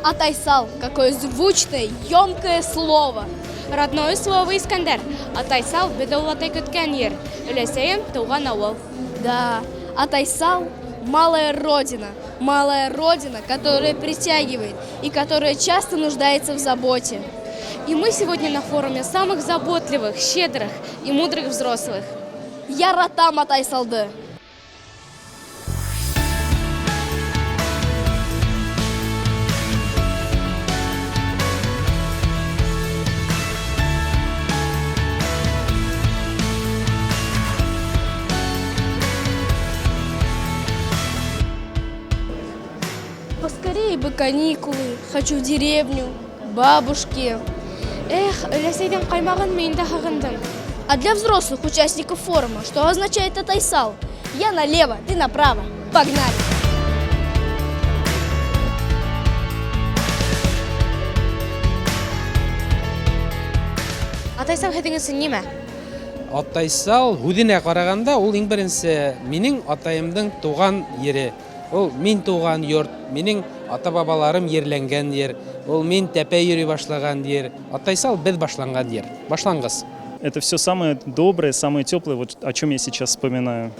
Атайсал, какое звучное, емкое слово. Родное слово Искандер. Атайсал бедоллатай көткән ер. Өләсәем туган авыл. Да, Атайсал – малая родина, которая притягивает и которая часто нуждается в заботе. И мы сегодня на форуме самых заботливых, щедрых и мудрых взрослых. Я ратам Атайсалды. Поскорее бы каникулы, хочу в деревню, к бабушке. Эх, өләсәйдән каймаган мин дә һагындым. А для взрослых участников форума, что означает Атайсал? Я налево, ты направо. Погнали! Атайсал һеҙҙең өсөн нимә? Атайсал һүҙенә ҡарағанда ул иң беренсе минең атайымдың туған ере. Ул мин туған йорт, минең ата-бабаларым ерләнгән ер, ул мин тәпәй йөрөй башлаган ер. Атайсал беҙ башланган ер, башланғыс. Это все самое доброе, самое теплое, вот о чем я сейчас вспоминаю.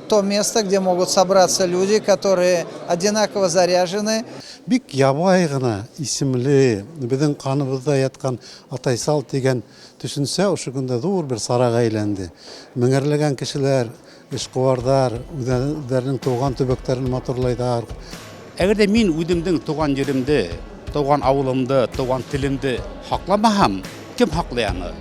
То место, где могут собраться люди, которые одинаково заряжены. Бик ябай гына исемле, безнең каныбызда яткан Атайсал дигән төшенсә ошо көндә зур бер сарайга әйләнде. Меңәрләгән кешеләр, эшкуарлар үзләренең туган төбәкләрен матурлайдар. Әгәр мин үземнең туган җиремдә, туган авылымда, туган телемдә хакламаһам, кем хаклый аны?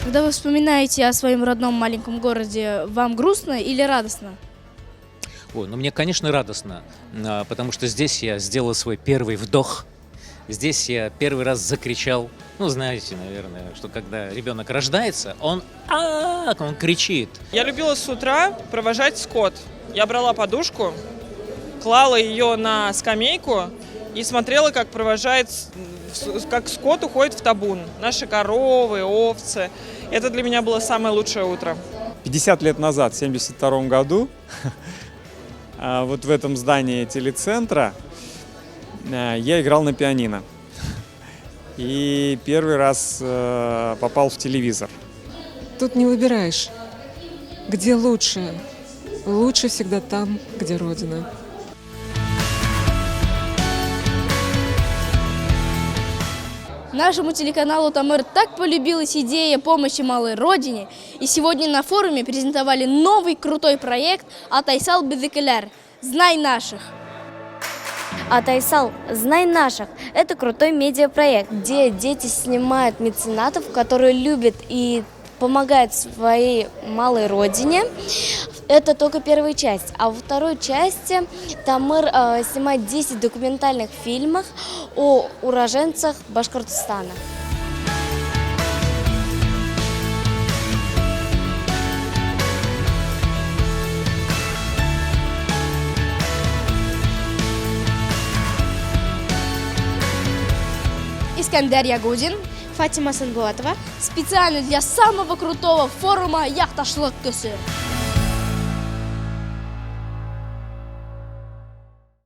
Когда вы вспоминаете о своем родном маленьком городе, вам грустно или радостно? Ой, ну мне, конечно, радостно, потому что здесь я сделал свой первый вдох. Здесь я первый раз закричал. Ну, знаете, наверное, что когда ребенок рождается, он кричит. Я любила с утра провожать скот. Я брала подушку, клала ее на скамейку и смотрела, как как скот уходит в табун. Наши коровы, овцы. Это для меня было самое лучшее утро. 50 лет назад, в 1972 году, вот в этом здании телецентра я играл на пианино. И первый раз попал в телевизор. Тут не выбираешь, где лучше. Лучше всегда там, где Родина. Нашему телеканалу Тамыр так полюбилась идея помощи малой родине, и сегодня на форуме презентовали новый крутой проект «Атайсал Бедекелер. Знай наших». Атайсал «Знай наших» – это крутой медиапроект, где дети снимают меценатов, которые любят и помогают своей малой родине. Это только первая часть. А во второй части Тамыр снимает 10 документальных фильмов о уроженцах Башкортостана. Искандер Ягудин, Фатима Санбулатова. специально для самого крутого форума «Яхташлык көсі».